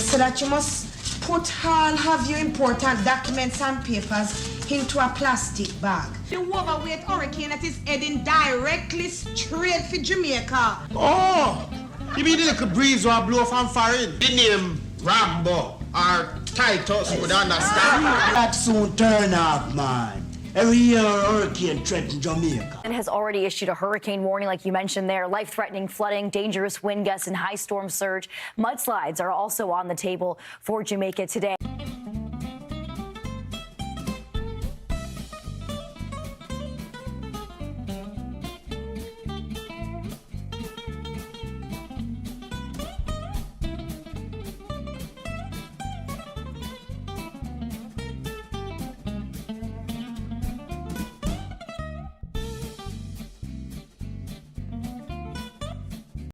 so that you must put all of your important documents and papers into a plastic bag. The overweight hurricane that is heading directly straight for Jamaica. Oh! You mean the little breeze will blow from foreign? The name Rambo or Titus would understand. That soon turn off, man. Every year a hurricane threatens Jamaica. And has already issued a hurricane warning, like you mentioned there. Life-threatening flooding, dangerous wind gusts, and high storm surge. Mudslides are also on the table for Jamaica today.